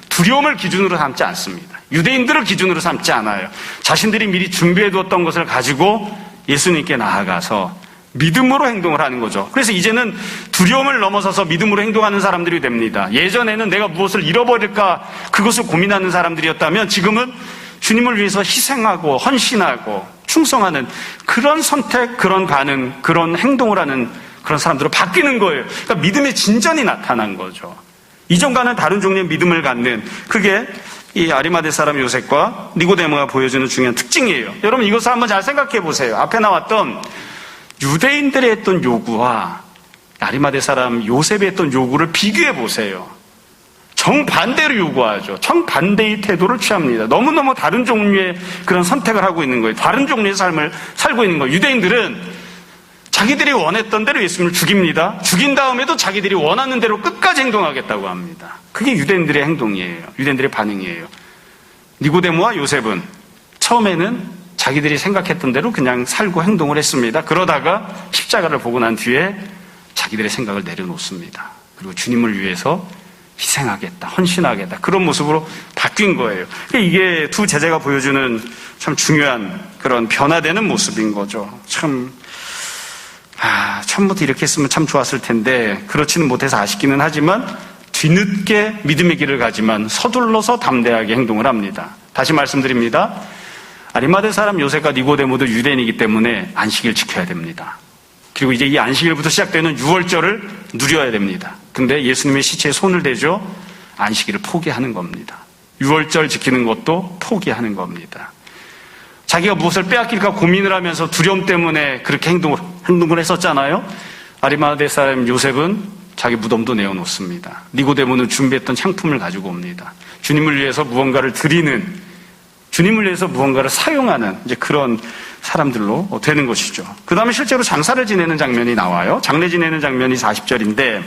두려움을 기준으로 삼지 않습니다. 유대인들을 기준으로 삼지 않아요. 자신들이 미리 준비해두었던 것을 가지고 예수님께 나아가서 믿음으로 행동을 하는 거죠. 그래서 이제는 두려움을 넘어서서 믿음으로 행동하는 사람들이 됩니다. 예전에는 내가 무엇을 잃어버릴까 그것을 고민하는 사람들이었다면 지금은 주님을 위해서 희생하고 헌신하고 충성하는 그런 선택, 그런 반응, 그런 행동을 하는 그런 사람들로 바뀌는 거예요. 그러니까 믿음의 진전이 나타난 거죠. 이전과는 다른 종류의 믿음을 갖는 그게 이 아리마대 사람 요셉과 니고데모가 보여주는 중요한 특징이에요. 여러분 이것을 한번 잘 생각해 보세요. 앞에 나왔던 유대인들이 했던 요구와 아리마대 사람 요셉이 했던 요구를 비교해 보세요. 정반대로 요구하죠. 정반대의 태도를 취합니다. 너무너무 다른 종류의 그런 선택을 하고 있는 거예요. 다른 종류의 삶을 살고 있는 거예요. 유대인들은 자기들이 원했던 대로 예수님을 죽입니다. 죽인 다음에도 자기들이 원하는 대로 끝까지 행동하겠다고 합니다. 그게 유대인들의 행동이에요. 유대인들의 반응이에요. 니고데모와 요셉은 처음에는 자기들이 생각했던 대로 그냥 살고 행동을 했습니다. 그러다가 십자가를 보고 난 뒤에 자기들의 생각을 내려놓습니다. 그리고 주님을 위해서 희생하겠다, 헌신하겠다 그런 모습으로 바뀐 거예요. 이게 두 제자가 보여주는 참 중요한 그런 변화되는 모습인 거죠. 처음부터 이렇게 했으면 참 좋았을 텐데 그렇지는 못해서 아쉽기는 하지만 뒤늦게 믿음의 길을 가지만 서둘러서 담대하게 행동을 합니다. 다시 말씀드립니다. 아리마대 사람 요셉과 니고데모도 유대인이기 때문에 안식일 지켜야 됩니다. 그리고 이제 이 안식일부터 시작되는 유월절을 누려야 됩니다. 근데 예수님의 시체에 손을 대죠. 안식일을 포기하는 겁니다. 유월절 지키는 것도 포기하는 겁니다. 자기가 무엇을 빼앗길까 고민을 하면서 두려움 때문에 그렇게 행동을 했었잖아요. 아리마대 사람 요셉은 자기 무덤도 내어놓습니다. 니고데모는 준비했던 향품을 가지고 옵니다. 주님을 위해서 무언가를 드리는, 주님을 위해서 무언가를 사용하는 이제 그런 사람들로 되는 것이죠. 그 다음에 실제로 장사를 지내는 장면이 나와요. 장례 지내는 장면이 40절인데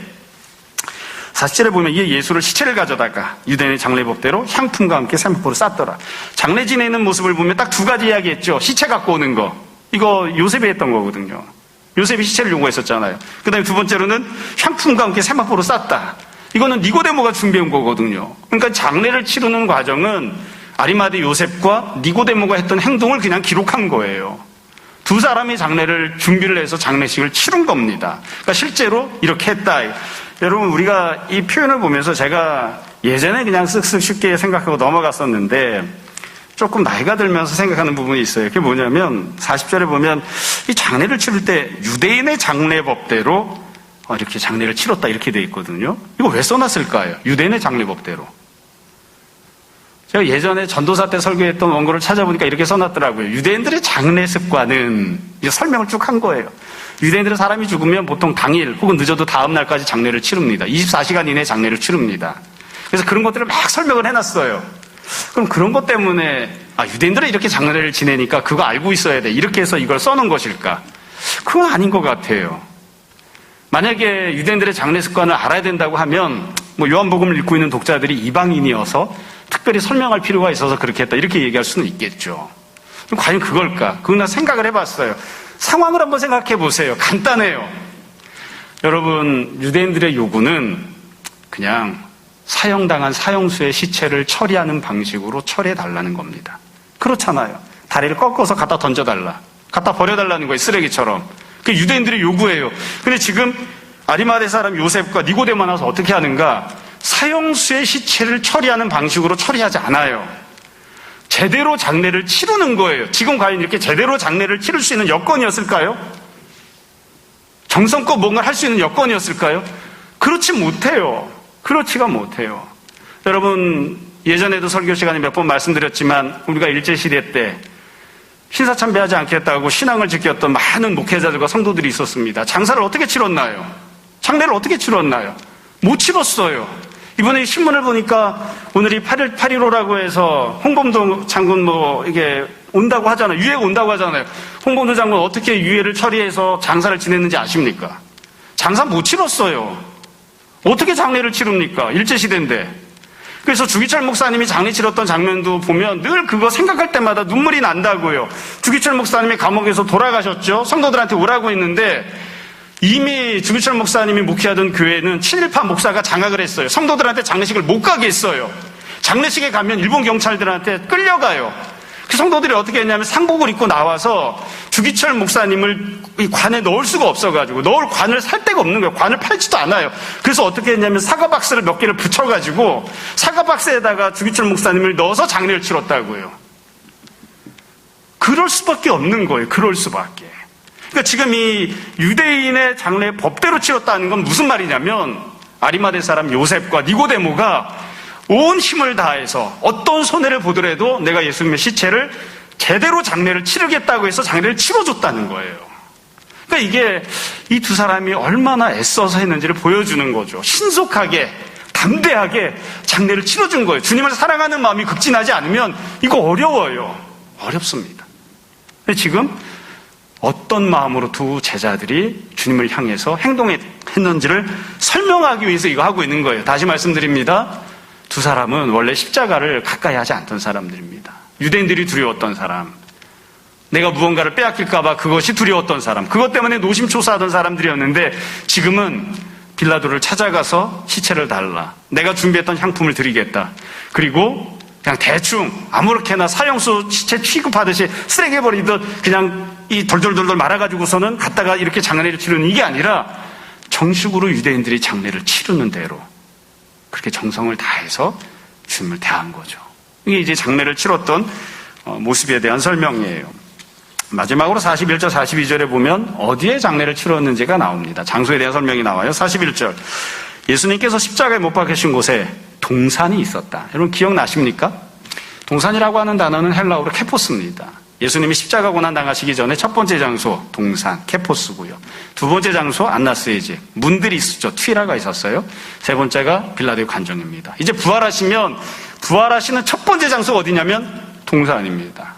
40절에 보면 이에 예수를 시체를 가져다가 유대인의 장례법대로 향품과 함께 세마포로 쌌더라. 장례 지내는 모습을 보면 딱 두 가지 이야기했죠. 시체 갖고 오는 거. 이거 요셉이 했던 거거든요. 요셉이 시체를 요구했었잖아요. 그 다음에 두 번째로는 향품과 함께 세마포로 쌌다. 이거는 니고데모가 준비한 거거든요. 그러니까 장례를 치르는 과정은 아리마대 요셉과 니고데모가 했던 행동을 그냥 기록한 거예요. 두 사람이 장례를 준비를 해서 장례식을 치른 겁니다. 그러니까 실제로 이렇게 했다. 여러분, 우리가 이 표현을 보면서 제가 예전에 그냥 쓱쓱 쉽게 생각하고 넘어갔었는데 조금 나이가 들면서 생각하는 부분이 있어요. 그게 뭐냐면 40절에 보면 이 장례를 치를 때 유대인의 장례법대로 이렇게 장례를 치렀다 이렇게 돼 있거든요. 이거 왜 써놨을까요? 유대인의 장례법대로. 제가 예전에 전도사 때 설교했던 원고를 찾아보니까 이렇게 써놨더라고요. 유대인들의 장례 습관은 이제 설명을 쭉 한 거예요. 유대인들은 사람이 죽으면 보통 당일 혹은 늦어도 다음 날까지 장례를 치릅니다. 24시간 이내에 장례를 치릅니다. 그래서 그런 것들을 막 설명을 해놨어요. 그럼 그런 것 때문에 유대인들은 이렇게 장례를 지내니까 그거 알고 있어야 돼. 이렇게 해서 이걸 써놓은 것일까? 그건 아닌 것 같아요. 만약에 유대인들의 장례 습관을 알아야 된다고 하면 요한복음을 읽고 있는 독자들이 이방인이어서 특별히 설명할 필요가 있어서 그렇게 했다 이렇게 얘기할 수는 있겠죠. 그럼 과연 그걸까? 그건 나 생각을 해봤어요. 상황을 한번 생각해 보세요. 간단해요. 여러분, 유대인들의 요구는 그냥 사형당한 사형수의 시체를 처리하는 방식으로 처리해달라는 겁니다. 그렇잖아요. 다리를 꺾어서 갖다 던져달라. 갖다 버려달라는 거예요. 쓰레기처럼. 그게 유대인들의 요구예요. 근데 지금 아리마대 사람 요셉과 니고데모 나와서 어떻게 하는가? 사형수의 시체를 처리하는 방식으로 처리하지 않아요. 제대로 장례를 치르는 거예요. 지금 과연 이렇게 제대로 장례를 치를 수 있는 여건이었을까요? 정성껏 뭔가를 할 수 있는 여건이었을까요? 그렇지 못해요. 그렇지가 못해요. 여러분, 예전에도 설교 시간에 몇 번 말씀드렸지만 우리가 일제시대 때 신사참배하지 않겠다고 신앙을 지켰던 많은 목회자들과 성도들이 있었습니다. 장사를 어떻게 치렀나요? 장례를 어떻게 치렀나요? 못 치렀어요. 이번에 신문을 보니까 오늘이 8.15라고 해서 홍범도 장군 이게 온다고 하잖아요. 유해 온다고 하잖아요. 홍범도 장군 어떻게 유해를 처리해서 장사를 지냈는지 아십니까? 장사 못 치렀어요. 어떻게 장례를 치릅니까? 일제시대인데. 그래서 주기철 목사님이 장례 치렀던 장면도 보면 늘 그거 생각할 때마다 눈물이 난다고요. 주기철 목사님이 감옥에서 돌아가셨죠. 성도들한테 오라고 했는데 이미 주기철 목사님이 목회하던 교회는 친일파 목사가 장악을 했어요. 성도들한테 장례식을 못 가게 했어요. 장례식에 가면 일본 경찰들한테 끌려가요. 그 성도들이 어떻게 했냐면 상복을 입고 나와서 주기철 목사님을 이 관에 넣을 수가 없어가지고 넣을 관을 살 데가 없는 거예요. 관을 팔지도 않아요. 그래서 어떻게 했냐면 사과박스를 몇 개를 붙여가지고 사과박스에다가 주기철 목사님을 넣어서 장례를 치렀다고요. 그럴 수밖에 없는 거예요. 그럴 수밖에. 그러니까 지금 이 유대인의 장례 법대로 치렀다는 건 무슨 말이냐면 아리마대 사람 요셉과 니고데모가 온 힘을 다해서 어떤 손해를 보더라도 내가 예수님의 시체를 제대로 장례를 치르겠다고 해서 장례를 치러줬다는 거예요. 그러니까 이게 이 두 사람이 얼마나 애써서 했는지를 보여주는 거죠. 신속하게 담대하게 장례를 치러준 거예요. 주님을 사랑하는 마음이 극진하지 않으면 이거 어려워요. 어렵습니다. 근데 지금 어떤 마음으로 두 제자들이 주님을 향해서 행동했는지를 설명하기 위해서 이거 하고 있는 거예요. 다시 말씀드립니다. 두 사람은 원래 십자가를 가까이 하지 않던 사람들입니다. 유대인들이 두려웠던 사람, 내가 무언가를 빼앗길까 봐 그것이 두려웠던 사람, 그것 때문에 노심초사하던 사람들이었는데 지금은 빌라도를 찾아가서 시체를 달라, 내가 준비했던 향품을 드리겠다, 그리고 그냥 대충 아무렇게나 사형수 시체 취급하듯이 쓰레기에 버리듯 그냥 이 돌돌돌돌 말아가지고서는 갖다가 이렇게 장례를 치르는 이게 아니라 정식으로 유대인들이 장례를 치르는 대로 그렇게 정성을 다해서 주님을 대한 거죠. 이게 이제 장례를 치렀던 모습에 대한 설명이에요. 마지막으로 41절, 42절에 보면 어디에 장례를 치렀는지가 나옵니다. 장소에 대한 설명이 나와요. 41절. 예수님께서 십자가에 못 박히신 곳에 동산이 있었다. 여러분 기억나십니까? 동산이라고 하는 단어는 헬라어로 케포스입니다. 예수님이 십자가 고난 당하시기 전에 첫 번째 장소 동산, 케포스고요. 두 번째 장소 안나스의 집, 문들이 있었죠. 튀라가 있었어요. 세 번째가 빌라도의 관정입니다. 이제 부활하시면 부활하시는 첫 번째 장소가 어디냐면 동산입니다.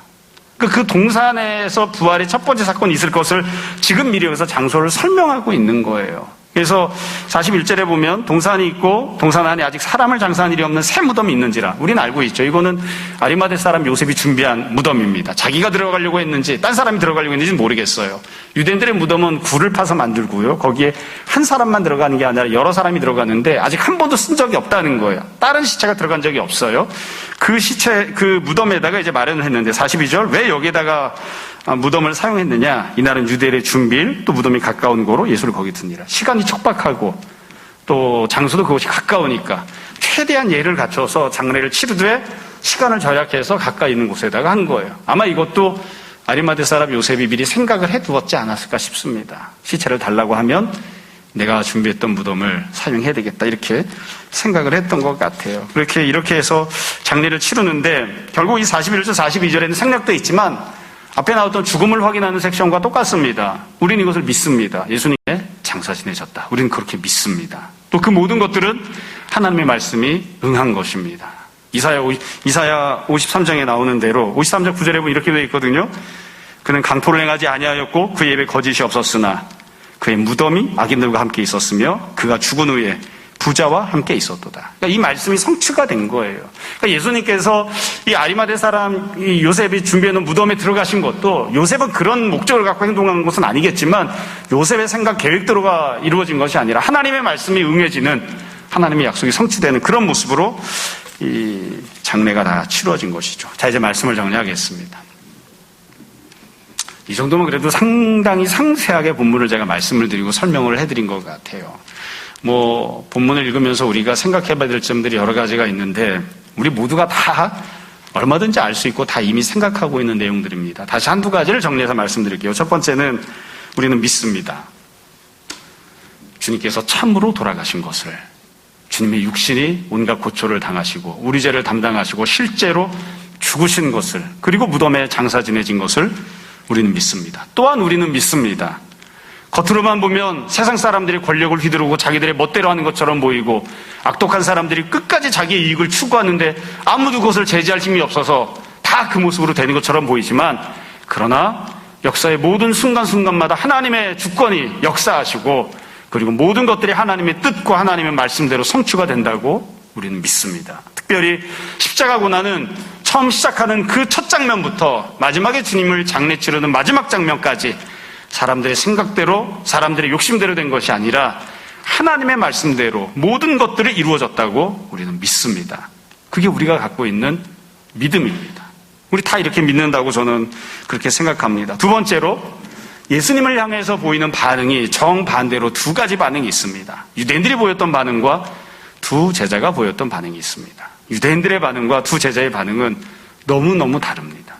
그 동산에서 부활의 첫 번째 사건이 있을 것을 지금 미리 여기서 장소를 설명하고 있는 거예요. 그래서 41절에 보면 동산이 있고 동산 안에 아직 사람을 장사한 일이 없는 새 무덤이 있는지라. 우리는 알고 있죠. 이거는 아리마대 사람 요셉이 준비한 무덤입니다. 자기가 들어가려고 했는지 딴 사람이 들어가려고 했는지는 모르겠어요. 유대인들의 무덤은 굴을 파서 만들고요. 거기에 한 사람만 들어가는 게 아니라 여러 사람이 들어가는데 아직 한 번도 쓴 적이 없다는 거예요. 다른 시체가 들어간 적이 없어요. 그 무덤에다가 이제 마련을 했는데 42절 왜 여기에다가 무덤을 사용했느냐. 이날은 유대인의 준비일 또 무덤이 가까운 고로 예수를 거기 두니라. 시간이 촉박하고 또 장소도 그것이 가까우니까 최대한 예를 갖춰서 장례를 치르되 시간을 절약해서 가까이 있는 곳에다가 한 거예요. 아마 이것도 아리마대 사람 요셉이 미리 생각을 해두었지 않았을까 싶습니다. 시체를 달라고 하면 내가 준비했던 무덤을 사용해야 되겠다 이렇게 생각을 했던 것 같아요. 이렇게 해서 장례를 치르는데 결국 이 41절 42절에는 생략도 있지만 앞에 나왔던 죽음을 확인하는 섹션과 똑같습니다. 우리는 이것을 믿습니다. 예수님의 장사 지내셨다. 우리는 그렇게 믿습니다. 또 그 모든 것들은 하나님의 말씀이 응한 것입니다. 이사야 53장에 나오는 대로 53장 9절에 보면 이렇게 되어 있거든요. 그는 강포를 행하지 아니하였고 그의 입에 거짓이 없었으나 그의 무덤이 악인들과 함께 있었으며 그가 죽은 후에 부자와 함께 있었도다. 그러니까 이 말씀이 성취가 된 거예요. 그러니까 예수님께서 이 아리마대 사람 이 요셉이 준비해놓은 무덤에 들어가신 것도 요셉은 그런 목적을 갖고 행동한 것은 아니겠지만 요셉의 생각 계획대로가 이루어진 것이 아니라 하나님의 말씀이 응해지는 하나님의 약속이 성취되는 그런 모습으로 이 장례가 다 치루어진 것이죠. 자, 이제 말씀을 정리하겠습니다. 이 정도면 그래도 상당히 상세하게 본문을 제가 말씀을 드리고 설명을 해드린 것 같아요. 본문을 읽으면서 우리가 생각해봐야 될 점들이 여러 가지가 있는데 우리 모두가 다 얼마든지 알 수 있고 다 이미 생각하고 있는 내용들입니다. 다시 한두 가지를 정리해서 말씀드릴게요. 첫 번째는 우리는 믿습니다. 주님께서 참으로 돌아가신 것을, 주님의 육신이 온갖 고초를 당하시고 우리 죄를 담당하시고 실제로 죽으신 것을, 그리고 무덤에 장사 지내진 것을 우리는 믿습니다. 또한 우리는 믿습니다. 겉으로만 보면 세상 사람들이 권력을 휘두르고 자기들의 멋대로 하는 것처럼 보이고 악독한 사람들이 끝까지 자기의 이익을 추구하는데 아무도 그것을 제지할 힘이 없어서 다 그 모습으로 되는 것처럼 보이지만, 그러나 역사의 모든 순간순간마다 하나님의 주권이 역사하시고 그리고 모든 것들이 하나님의 뜻과 하나님의 말씀대로 성취가 된다고 우리는 믿습니다. 특별히 십자가 고난은 처음 시작하는 그 첫 장면부터 마지막에 주님을 장례 치르는 마지막 장면까지 사람들의 생각대로, 사람들의 욕심대로 된 것이 아니라 하나님의 말씀대로 모든 것들이 이루어졌다고 우리는 믿습니다. 그게 우리가 갖고 있는 믿음입니다. 우리 다 이렇게 믿는다고 저는 그렇게 생각합니다. 두 번째로, 예수님을 향해서 보이는 반응이 정반대로 두 가지 반응이 있습니다. 유대인들이 보였던 반응과 두 제자가 보였던 반응이 있습니다. 유대인들의 반응과 두 제자의 반응은 너무너무 다릅니다.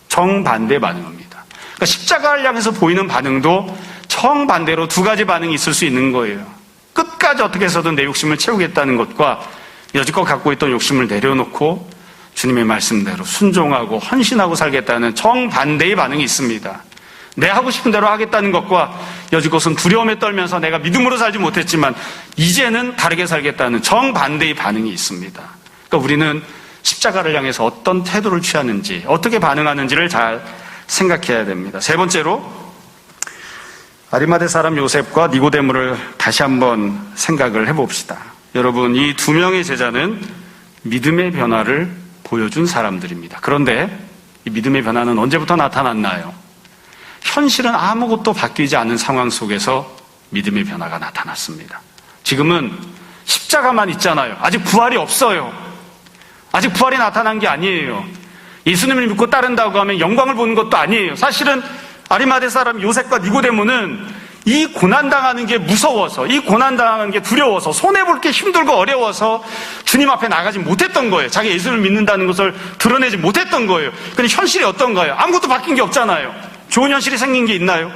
정반대 반응입니다. 그러니까 십자가를 향해서 보이는 반응도 정반대로 두 가지 반응이 있을 수 있는 거예요. 끝까지 어떻게 해서든 내 욕심을 채우겠다는 것과 여지껏 갖고 있던 욕심을 내려놓고 주님의 말씀대로 순종하고 헌신하고 살겠다는 정반대의 반응이 있습니다. 내 하고 싶은 대로 하겠다는 것과 여지껏은 두려움에 떨면서 내가 믿음으로 살지 못했지만 이제는 다르게 살겠다는 정반대의 반응이 있습니다. 그러니까 우리는 십자가를 향해서 어떤 태도를 취하는지, 어떻게 반응하는지를 잘 생각해야 됩니다. 세 번째로, 아리마대 사람 요셉과 니고데모를 다시 한번 생각을 해봅시다. 여러분, 이 두 명의 제자는 믿음의 변화를 보여준 사람들입니다. 그런데 이 믿음의 변화는 언제부터 나타났나요? 현실은 아무것도 바뀌지 않은 상황 속에서 믿음의 변화가 나타났습니다. 지금은 십자가만 있잖아요. 아직 부활이 없어요. 아직 부활이 나타난 게 아니에요. 예수님을 믿고 따른다고 하면 영광을 보는 것도 아니에요. 사실은 아리마대 사람 요셉과 니고데모는 이 고난당하는 게 무서워서, 이 고난당하는 게 두려워서, 손해볼 게 힘들고 어려워서 주님 앞에 나가지 못했던 거예요. 자기 예수를 믿는다는 것을 드러내지 못했던 거예요. 근데 현실이 어떤가요? 아무것도 바뀐 게 없잖아요. 좋은 현실이 생긴 게 있나요?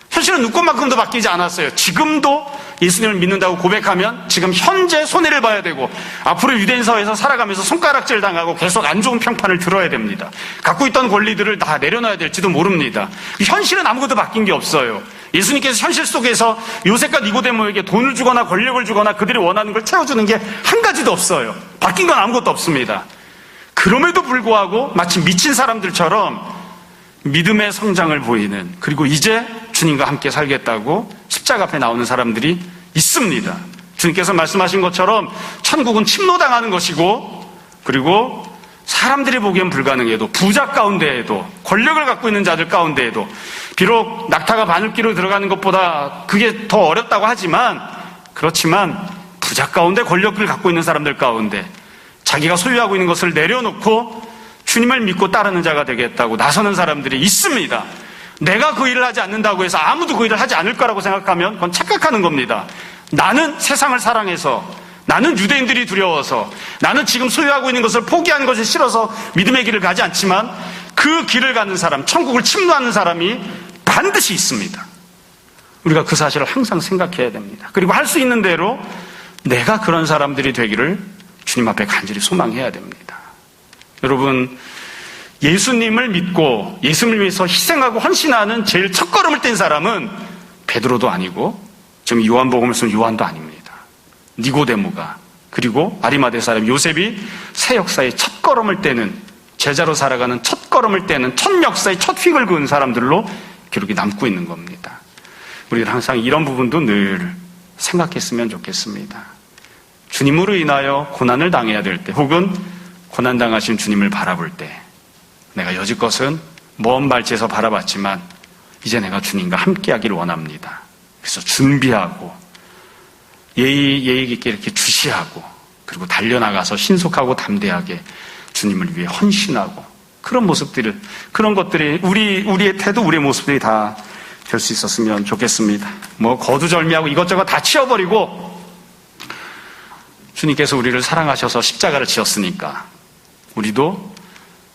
현실은 눈꽃만큼도 바뀌지 않았어요. 지금도 예수님을 믿는다고 고백하면 지금 현재 손해를 봐야 되고 앞으로 유대인 사회에서 살아가면서 손가락질 당하고 계속 안 좋은 평판을 들어야 됩니다. 갖고 있던 권리들을 다 내려놔야 될지도 모릅니다. 현실은 아무것도 바뀐 게 없어요. 예수님께서 현실 속에서 요셉과 니고데모에게 돈을 주거나 권력을 주거나 그들이 원하는 걸 채워주는 게 한 가지도 없어요. 바뀐 건 아무것도 없습니다. 그럼에도 불구하고 마치 미친 사람들처럼 믿음의 성장을 보이는, 그리고 이제 주님과 함께 살겠다고 십자가 십자가 앞에 나오는 사람들이 있습니다. 주님께서 말씀하신 것처럼 천국은 침노당하는 것이고, 그리고 사람들이 보기엔 불가능해도, 부자 가운데에도, 권력을 갖고 있는 자들 가운데에도, 비록 낙타가 바늘귀로 들어가는 것보다 그게 더 어렵다고 하지만, 그렇지만 부자 가운데 권력을 갖고 있는 사람들 가운데 자기가 소유하고 있는 것을 내려놓고 주님을 믿고 따르는 자가 되겠다고 나서는 사람들이 있습니다. 내가 그 일을 하지 않는다고 해서 아무도 그 일을 하지 않을 거라고 생각하면 그건 착각하는 겁니다. 나는 세상을 사랑해서, 나는 유대인들이 두려워서, 나는 지금 소유하고 있는 것을 포기하는 것이 싫어서 믿음의 길을 가지 않지만, 그 길을 가는 사람, 천국을 침노하는 사람이 반드시 있습니다. 우리가 그 사실을 항상 생각해야 됩니다. 그리고 할 수 있는 대로 내가 그런 사람들이 되기를 주님 앞에 간절히 소망해야 됩니다. 여러분, 예수님을 믿고 예수님을 위해서 희생하고 헌신하는 제일 첫걸음을 뗀 사람은 베드로도 아니고, 지금 요한복음을 쓰는 요한도 아닙니다. 니고데모가, 그리고 아리마대 사람 요셉이 새 역사의 첫걸음을 떼는, 제자로 살아가는 첫걸음을 떼는, 첫 역사의 첫 휙을 그은 사람들로 기록이 남고 있는 겁니다. 우리는 항상 이런 부분도 늘 생각했으면 좋겠습니다. 주님으로 인하여 고난을 당해야 될 때, 혹은 고난당하신 주님을 바라볼 때, 내가 여지껏은 먼 발치에서 바라봤지만 이제 내가 주님과 함께하기를 원합니다. 그래서 준비하고 예의 깊게 이렇게 주시하고, 그리고 달려나가서 신속하고 담대하게 주님을 위해 헌신하고, 그런 모습들을, 그런 것들이 우리의 태도, 우리의 모습들이 다 될 수 있었으면 좋겠습니다. 뭐 거두절미하고 이것저것 다 치워버리고, 주님께서 우리를 사랑하셔서 십자가를 지었으니까 우리도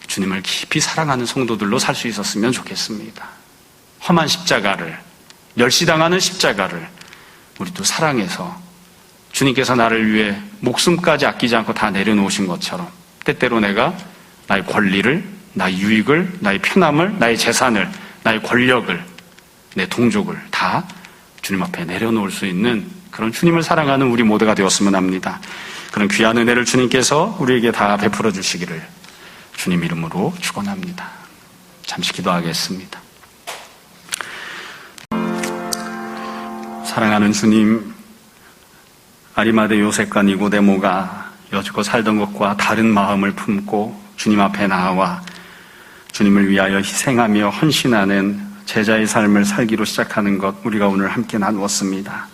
주님을 깊이 사랑하는 성도들로 살 수 있었으면 좋겠습니다. 험한 십자가를, 멸시당하는 십자가를 우리도 사랑해서, 주님께서 나를 위해 목숨까지 아끼지 않고 다 내려놓으신 것처럼, 때때로 내가 나의 권리를, 나의 유익을, 나의 편함을, 나의 재산을, 나의 권력을, 내 동족을 다 주님 앞에 내려놓을 수 있는 그런 주님을 사랑하는 우리 모두가 되었으면 합니다. 그런 귀한 은혜를 주님께서 우리에게 다 베풀어 주시기를 주님 이름으로 축원합니다. 잠시 기도하겠습니다. 사랑하는 주님, 아리마대 요셉과 니고데모가 여지껏 살던 것과 다른 마음을 품고 주님 앞에 나와 주님을 위하여 희생하며 헌신하는 제자의 삶을 살기로 시작하는 것, 우리가 오늘 함께 나누었습니다.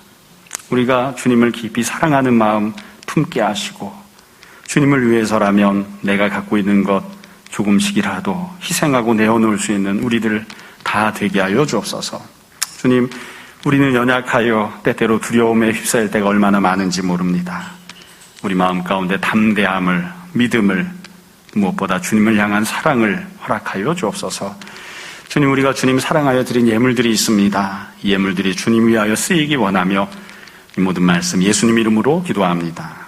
우리가 주님을 깊이 사랑하는 마음 품게 하시고, 주님을 위해서라면 내가 갖고 있는 것 조금씩이라도 희생하고 내어놓을 수 있는 우리들 다 되게 하여 주옵소서. 주님, 우리는 연약하여 때때로 두려움에 휩싸일 때가 얼마나 많은지 모릅니다. 우리 마음 가운데 담대함을, 믿음을, 무엇보다 주님을 향한 사랑을 허락하여 주옵소서. 주님, 우리가 주님 사랑하여 드린 예물들이 있습니다. 이 예물들이 주님 위하여 쓰이기 원하며 이 모든 말씀 예수님 이름으로 기도합니다.